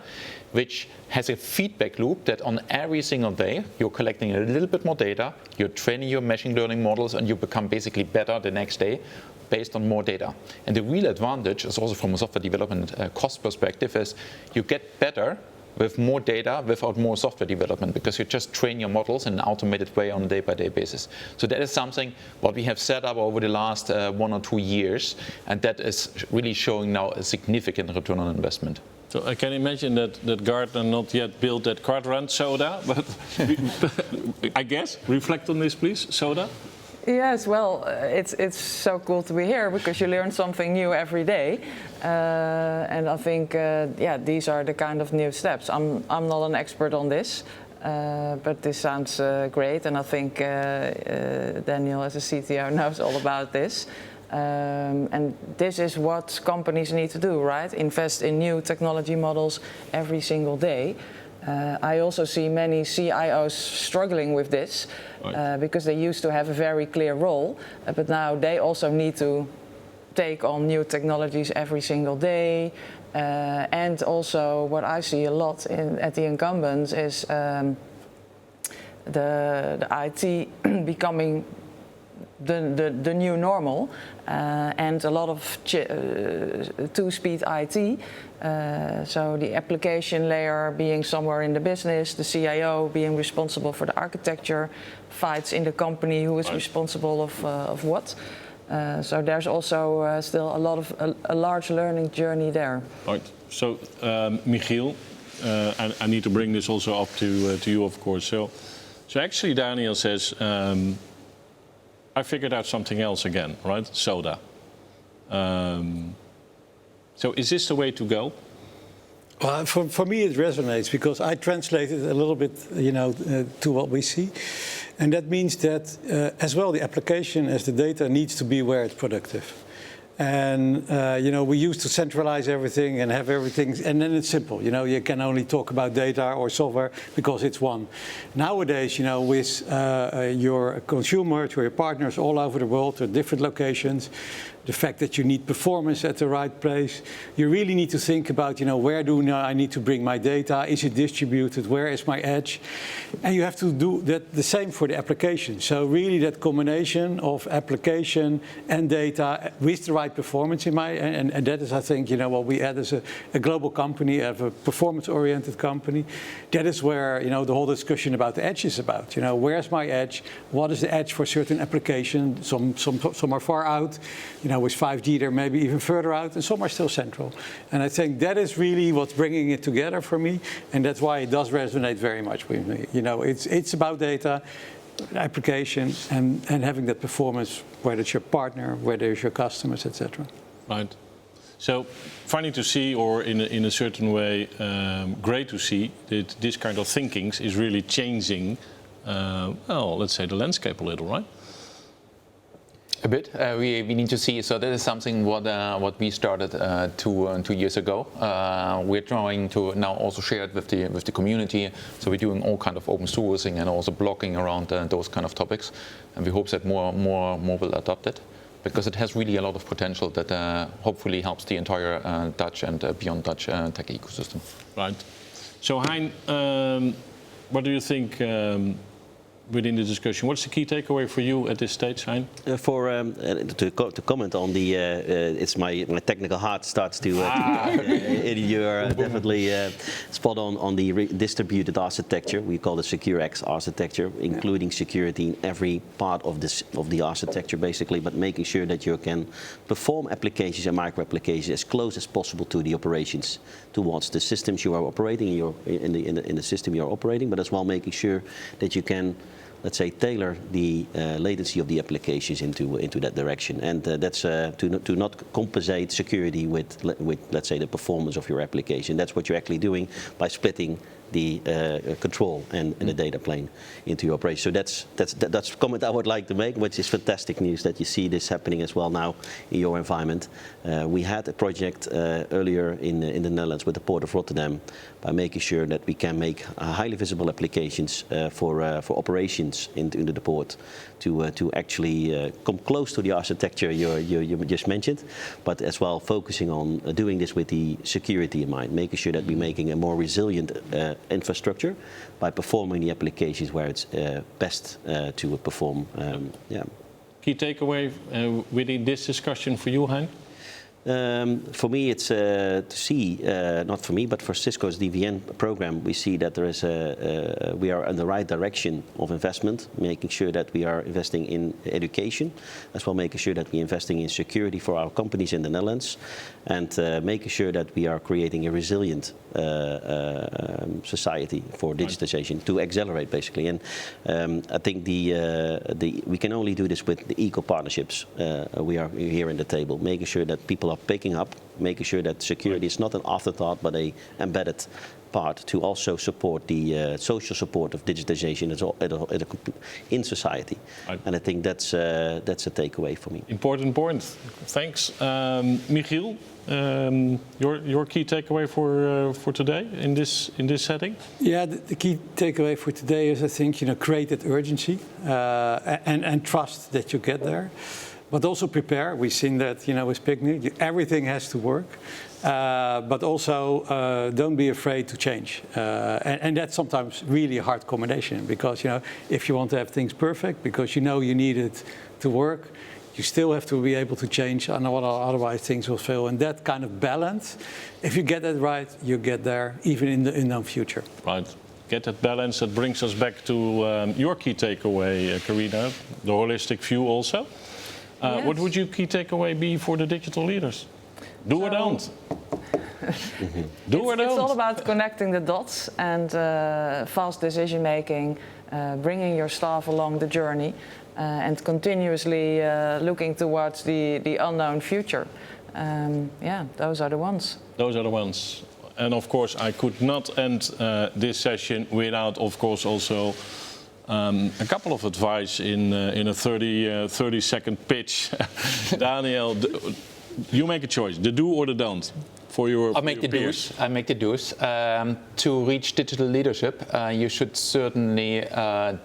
which has a feedback loop that on every single day, you're collecting a little bit more data, you're training your machine learning models, and you become basically better the next day, based on more data. And the real advantage is also from a software development cost perspective is you get better with more data without more software development because you just train your models in an automated way on a day-by-day basis. So that is something what we have set up over the last 1 or 2 years, and that is really showing now a significant return on investment. So I can imagine that Gartner not yet built that quadrant SODA, but I guess, reflect on this please, SODA? Yes, well, it's so cool to be here because you learn something new every day, and I think these are the kind of new steps. I'm not an expert on this, but this sounds great, and I think Daniel, as a CTO, knows all about this. And this is what companies need to do, right? Invest in new technology models every single day. I also see many CIOs struggling with this because they used to have a very clear role, but now they also need to take on new technologies every single day. And also what I see a lot at the incumbents is the IT becoming the new normal, and a lot of two-speed IT. So the application layer being somewhere in the business, the CIO being responsible for the architecture, fights in the company who is responsible of what. So there's also still a large learning journey there. Right. So, Michiel, and I need to bring this also up to you, of course. So actually, Daniel says, I figured out something else again, right? Soda. So is this the way to go? Well, for me, it resonates because I translated a little bit, to what we see. And that means that as well, the application as the data needs to be where it's productive. And, we used to centralize everything and have everything, and then it's simple. You can only talk about data or software because it's one. Nowadays, with your consumers or your partners all over the world at different locations, the fact that you need performance at the right place, you really need to think about, where do I need to bring my data? Is it distributed? Where is my edge? And you have to do that the same for the application. So really that combination of application and data with the right performance and that is, I think, what we add as a global company, as a performance-oriented company. That is where, the whole discussion about the edge is about. Where's my edge? What is the edge for certain applications? Some are far out. With 5G, they're maybe even further out, and some are still central. And I think that is really what's bringing it together for me, and that's why it does resonate very much with me. It's about data, application, and having that performance, whether it's your partner, whether it's your customers, etc. Right. So funny to see, or in a certain way, great to see that this kind of thinking is really changing, let's say, the landscape a little, right? A bit. We need to see. So that is something what we started 2 years ago. We're trying to now also share it with the community. So we're doing all kind of open sourcing and also blogging around those kind of topics. And we hope that more will adopt it, because it has really a lot of potential that hopefully helps the entire Dutch and beyond Dutch tech ecosystem. Right. So Hein, what do you think? Within the discussion, what's the key takeaway for you at this stage, Hein? To comment on the, it's my technical heart starts to. You're definitely spot on the distributed architecture. We call it SecureX architecture, including security in every part of the architecture, basically, but making sure that you can perform applications and micro applications as close as possible to the operations, towards the systems you are operating in the system you are operating, but as well making sure that you can, let's say, tailor the latency of the applications into that direction, and that's to not compensate security with let's say the performance of your application. That's what you're actually doing by splitting the control and the data plane into your operation. So that's a comment I would like to make, which is fantastic news that you see this happening as well now in your environment. We had a project earlier in the Netherlands with the Port of Rotterdam by making sure that we can make highly visible applications for operations into the port to actually come close to the architecture you just mentioned, but as well focusing on doing this with the security in mind, making sure that we're making a more resilient infrastructure by performing the applications where it's best to perform. Key takeaway within this discussion for you, Hein? For me, it's to see, not for me, but for Cisco's DVN program, we see that there is we are in the right direction of investment, making sure that we are investing in education, as well making sure that we're investing in security for our companies in the Netherlands, and making sure that we are creating a resilient society for digitization to accelerate, basically. And I think we can only do this with the eco partnerships. We are here in the table, making sure that people are picking up, making sure that security is not an afterthought but a embedded part to also support the social support of digitization in society. Right. And I think that's a takeaway for me. Important point. Thanks. Michiel, your key takeaway for today in this setting? Yeah, the key takeaway for today is, I think, create that urgency and trust that you get there. But also prepare. We've seen that, with Picnic, everything has to work. But also don't be afraid to change. And that's sometimes really a hard combination, because, if you want to have things perfect, because you need it to work, you still have to be able to change, otherwise things will fail. And that kind of balance, if you get that right, you get there, even in the future. Right. Get that balance. That brings us back to your key takeaway, Karina, the holistic view also. Yes. What would your key takeaway be for the digital leaders? Do or don't? Do or don't? It's all about connecting the dots and fast decision making, bringing your staff along the journey, and continuously looking towards the unknown future. Yeah, those are the ones. Those are the ones. And of course, I could not end this session without, of course, also a couple of advice in a 30-second pitch. Daniel, you make a choice: the do or the don't for your. I'll make the do's. I make the do's. To reach digital leadership, you should certainly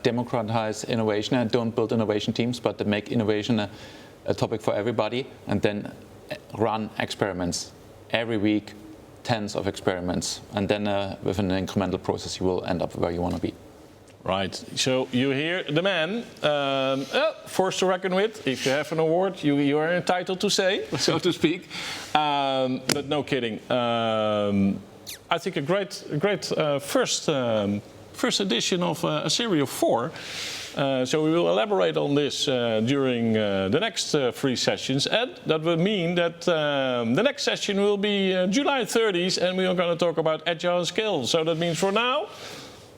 democratize innovation and don't build innovation teams, but to make innovation a topic for everybody, and then run experiments every week, tens of experiments, and then with an incremental process, you will end up where you want to be. Right. So you hear the man, force to reckon with. If you have an award, you are entitled to say, so to speak. But no kidding. I think a great first edition of a series of 4. So we will elaborate on this during the next 3 sessions, and that will mean that the next session will be July 30th, and we are going to talk about agile and scale. So that means for now,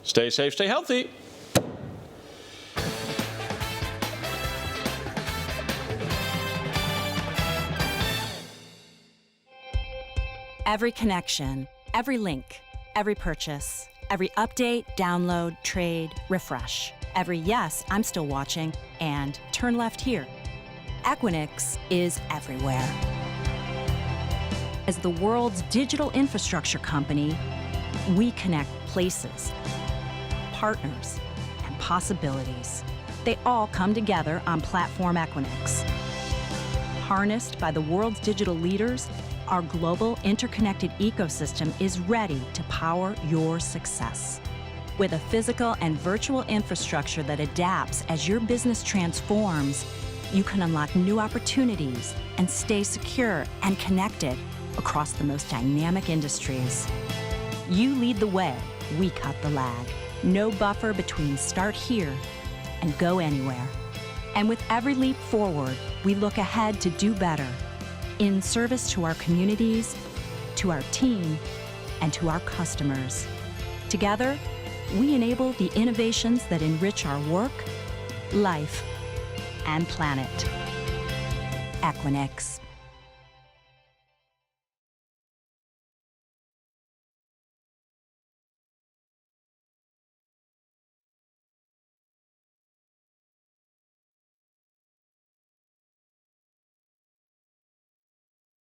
stay safe, stay healthy. Every connection, every link, every purchase, every update, download, trade, refresh. Every yes, I'm still watching, and turn left here. Equinix is everywhere. As the world's digital infrastructure company, we connect places, partners, and possibilities. They all come together on Platform Equinix. Harnessed by the world's digital leaders, our global interconnected ecosystem is ready to power your success. With a physical and virtual infrastructure that adapts as your business transforms, you can unlock new opportunities and stay secure and connected across the most dynamic industries. You lead the way, we cut the lag. No buffer between start here and go anywhere. And with every leap forward, we look ahead to do better, in service to our communities, to our team, and to our customers. Together, we enable the innovations that enrich our work, life, and planet. Equinix.